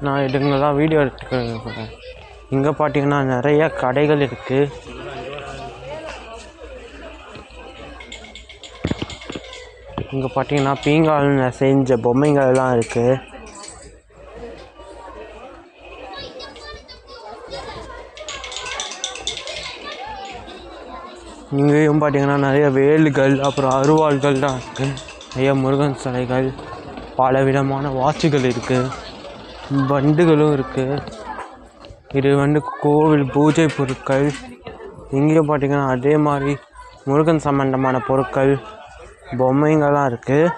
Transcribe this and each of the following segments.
நான் இதுங்கெல்லாம் வீடியோ எடுத்துக்கிறேன். இங்கே பார்த்தீங்கன்னா நிறைய கடைகள் இருக்குது. இங்கே பார்த்தீங்கன்னா பீங்கானில் செஞ்ச பொம்மைங்கள்லாம் இருக்குது. இங்கேயும் பார்த்தீங்கன்னா நிறைய வேல்கள் அப்புறம் அருவாள்கள்லாம் இருக்குது. நிறைய முருகன் சிலைகள், பல விதமான வாட்சுகள் இருக்குது, பண்டுகளும் இருக்குது. இது கோவில் பூஜை பொருட்கள். இங்கேயும் பார்த்தீங்கன்னா அதே மாதிரி முருகன் சம்பந்தமான பொருட்கள், பொம்மைங்கள்லாம் இருக்குது.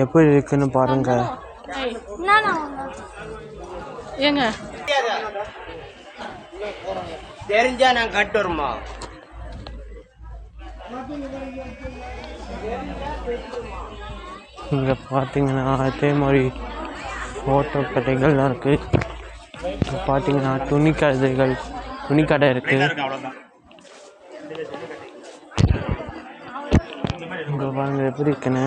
எப்படி இருக்குன்னு பாருங்க. ஏங்க தெரிஞ்சா நான் கட்டு வருமா? இங்கே பார்த்தீங்கன்னா அதே மாதிரி ஃபோட்டோ கடைகள்லாம் இருக்குது. இங்கே பார்த்தீங்கன்னா துணிக்கடை இருக்குது. இங்கே பாருங்க எப்படி இருக்குன்னு.